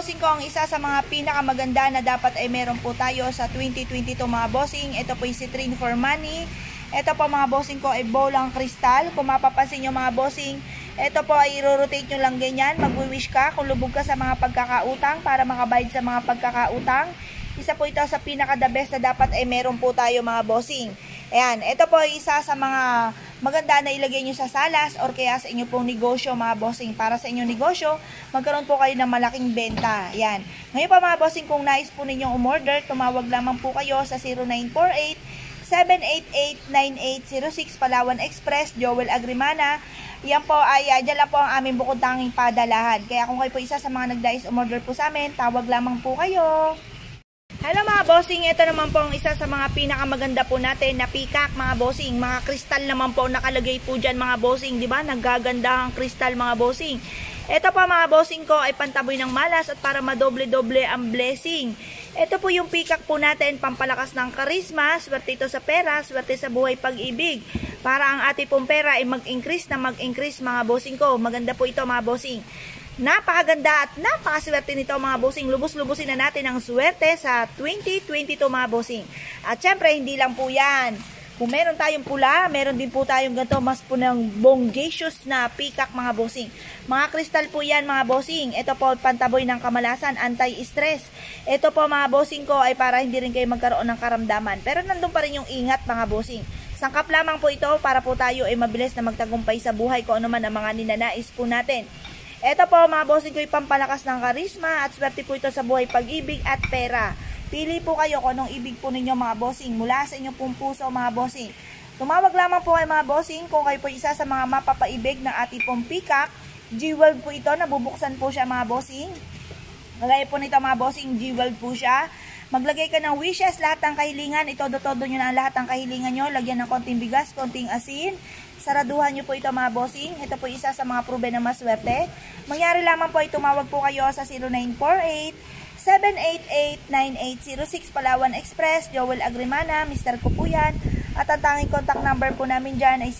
bossing ko, ang isa sa mga pinakamaganda na dapat ay meron po tayo sa 2022 mga bossing. Ito po yung Citrine for Money. Ito po mga bossing ko ay bolang kristal. Kung mapapansin nyo mga bossing, ito po ay i-rotate nyo lang ganyan. Mag-wish ka kung lubog ka sa mga pagkakautang para makabayad sa mga pagkakautang. Isa po ito sa pinaka-the best na dapat ay meron po tayo mga bossing. Ayan, ito po ay isa sa mga maganda na ilagay nyo sa salas or kaya sa inyo pong negosyo mga bossing. Para sa inyong negosyo, magkaroon po kayo ng malaking benta. Ayan. Ngayon pa mga bossing, kung nais po ninyong umorder, tumawag lamang po kayo sa 0948-788-9806 Palawan Express, Joel Agrimana. Yan po ay, dyan lang po ang aming bukod tanging padalahan. Kaya kung kayo po isa sa mga nagdais umorder po sa amin, tawag lamang po kayo. Hello mga bossing, ito naman po ang isa sa mga pinakamaganda po natin na peacock mga bossing. Mga kristal naman po nakalagay po dyan mga bossing, di ba? Naggaganda ang kristal mga bossing. Ito po mga bossing ko ay pantaboy ng malas at para madoble-doble ang blessing. Ito po yung peacock po natin, pampalakas ng karisma, swerte ito sa pera, swerte sa buhay pag-ibig. Para ang ating pong pera ay mag-increase na mag-increase mga bossing ko. Maganda po ito mga bossing. Napakaganda at napakaswerte nito mga bossing. Lubos-lubusin na natin ang swerte sa 2022 mga bossing. At syempre hindi lang po yan. Kung meron tayong pula, meron din po tayong ganito mas po ng bongacious na peacock mga bossing. Mga kristal po yan mga bossing. Ito po pantaboy ng kamalasan, anti-stress. Ito po mga bossing ko ay para hindi rin kayo magkaroon ng karamdaman. Pero nandun pa rin yung ingat mga bossing. Sangkap lamang po ito para po tayo ay mabilis na magtagumpay sa buhay kung ano man ang mga ninanais po natin. Ito po mga bossing ko ay pampalakas ng karisma at swerte po ito sa buhay pag-ibig at pera. Pili po kayo kung anong ibig po ninyo mga bossing mula sa inyong pong puso mga bossing. Tumawag lamang po kayo mga bossing kung kayo po isa sa mga mapapaibig ng ating pong peacock. Jeweled po ito, nabubuksan po siya mga bossing. Kagaya po nito mga bossing, jeweled po siya. Maglagay ka ng wishes, lahat ng kahilingan, itodo-todo nyo na lahat ng kahilingan nyo. Lagyan ng konting bigas, konting asin. Saraduhan nyo po ito mga bossing. Ito po isa sa mga proven na maswerte. Mangyari lamang po ay tumawag po kayo sa 0948-788-9806 Palawan Express, Joel Agrimana, Mr. Kupuyan. At ang tanging contact number po namin dyan ay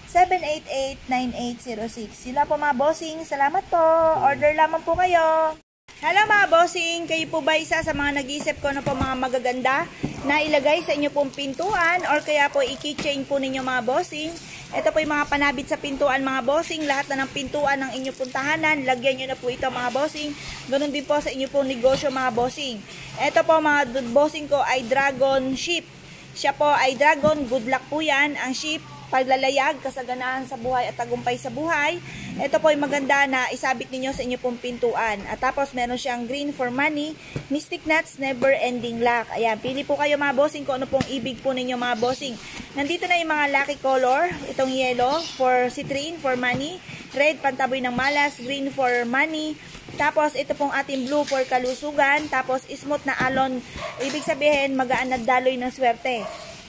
0948-788-9806. Sila po mga bossing. Salamat po. Order lamang po kayo. Hello mga bossing, kayo po ba isa sa mga nag-iisip ko na po mga magaganda na ilagay sa inyo pong pintuan or kaya po i-keychain po ninyo mga bossing? Ito po yung mga panabit sa pintuan mga bossing, lahat na ng pintuan ng inyo pong tahanan, lagyan nyo na po ito mga bossing. Ganun din po sa inyo pong negosyo mga bossing. Ito po mga bossing ko ay dragon ship. Siya po ay dragon, good luck po yan. Ang ship, paglalayag, kasaganahan sa buhay at tagumpay sa buhay. Ito po ay maganda na isabit ninyo sa inyo pong pintuan. At tapos meron siyang green for money, mystic nuts, never ending luck. Ayan, pili po kayo mga bossing kung ano pong ibig po ninyo mga bossing. Nandito na yung mga lucky color. Itong yellow for citrine for money, red pantaboy ng malas, green for money. Tapos ito pong ating blue for kalusugan. Tapos smooth na alon, ibig sabihin magaan na daloy ng swerte.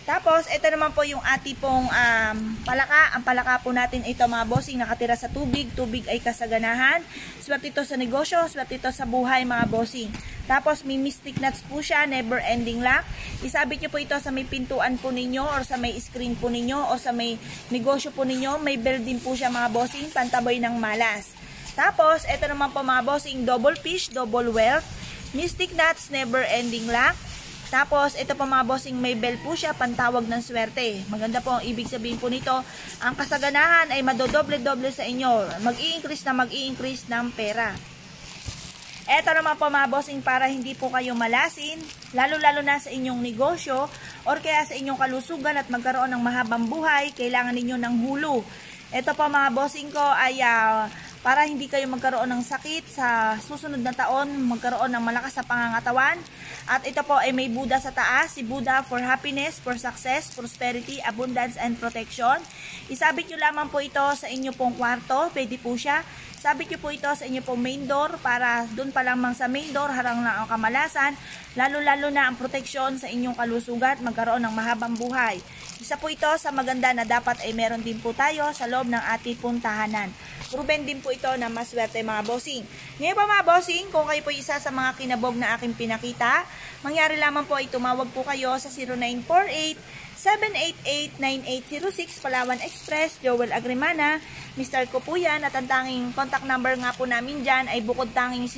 Tapos, ito naman po yung ating pong palaka. Ang palaka po natin ito mga bossing, nakatira sa tubig. Tubig ay kasaganahan. Swerte ito sa negosyo, swerte ito sa buhay mga bossing. Tapos, may mystic nuts po siya, never ending luck. Isabit nyo po ito sa may pintuan po ninyo or sa may screen po ninyo o sa may negosyo po ninyo. May bell din po siya mga bossing, pantaboy ng malas. Tapos, ito naman po mga bossing, double fish, double wealth. Mystic nuts, never ending luck. Tapos, ito po mga bossing, may bell po siya, pantawag ng swerte. Maganda po ang ibig sabihin po nito. Ang kasaganahan ay madodoble-doble sa inyo. Mag-i-increase ng pera. Ito naman po mga bossing, para hindi po kayo malasin, lalo-lalo na sa inyong negosyo, or kaya sa inyong kalusugan at magkaroon ng mahabang buhay, kailangan ninyo ng hulu. Ito po mga bossing ko ay para hindi kayo magkaroon ng sakit sa susunod na taon, magkaroon ng malakas sa pangangatawan. At ito po ay may Buddha sa taas, si Buddha for happiness, for success, prosperity, abundance, and protection. Isabit nyo lamang po ito sa inyo pong kwarto, pwede po siya. Sabit nyo po ito sa inyo pong main door para doon pa lamang sa main door, harang na ang kamalasan, lalo-lalo na ang proteksyon sa inyong kalusugan, magkaroon ng mahabang buhay. Isa po ito sa maganda na dapat ay meron din po tayo sa loob ng ating pong tahanan. Proven din po ito na maswerte mga bossing. Ngayon pa mga bossing, kung kayo po isa sa mga kinabog na aking pinakita, mangyari lamang po ay tumawag po kayo sa 788-9806 Palawan Express, Joel Agrimana. Mr. ko po yan at ang tanging contact number nga po namin dyan ay bukod tanging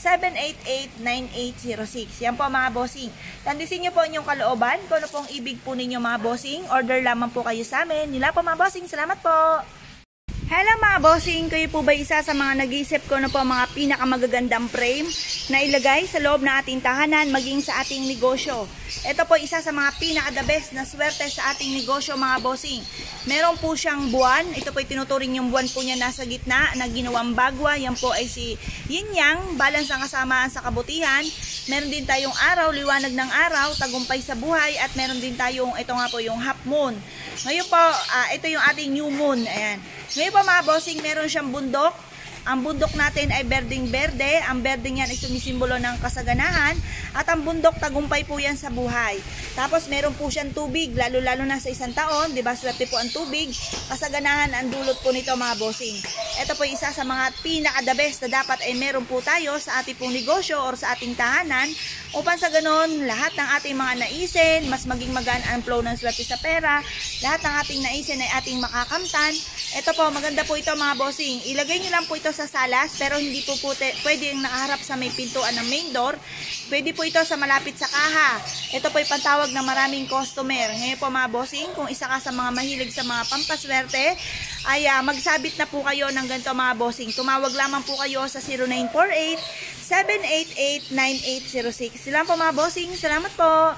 0948-788-9806. Yan po mga bossing. Tandisin nyo po inyong kalooban kung ano pong ibig po ninyo mga bossing. Order lamang po kayo sa amin. Nila po mga bossing. Salamat po. Hello mga bossing, kayo po ba isa sa mga nag-iisip ko na po mga pinakamagagandang frame na ilagay sa loob ng ating tahanan maging sa ating negosyo? Ito po isa sa mga pinaka-the best na swerte sa ating negosyo mga bossing. Meron po siyang buwan, ito po tinuturing yung buwan po niya nasa gitna na ginawang bagwa. Yan po ay si Yin Yang, balance ang kasamaan sa kabutihan. Meron din tayong araw, liwanag ng araw, tagumpay sa buhay, at meron din tayong, ito nga po yung half moon. Ngayon po, ito yung ating new moon. Ayan. Ngayon po mga bossing, meron siyang bundok. Ang bundok natin ay berdeng-berde. Ang berdeng yan ay sumisimbolo ng kasaganahan. At ang bundok, tagumpay po yan sa buhay. Tapos meron po siyang tubig, lalo-lalo na sa isang taon. Diba, swerte po ang tubig. Kasaganahan ang dulot po nito mga bossing. Ito po isa sa mga pinaka-the best na dapat ay meron po tayo sa ating pong negosyo or sa ating tahanan. Upang sa ganon, lahat ng ating mga naisin, mas maging magaan ang flow ng swerte sa pera. Lahat ng ating naisin ay ating makakamtan. Ito po, maganda po ito mga bossing. Ilagay nyo lang po ito sa salas, pero hindi po pwede yung nakaharap sa may pintuan ng main door. Pwede po ito sa malapit sa kaha. Ito po ay pantawag ng maraming customer. Ngayon po mga bossing, kung isa ka sa mga mahilig sa mga pampaswerte, ay magsabit na po kayo ng ganito mga bossing. Tumawag lamang po kayo sa 0948-788-9806. Sila po mga bossing. Salamat po.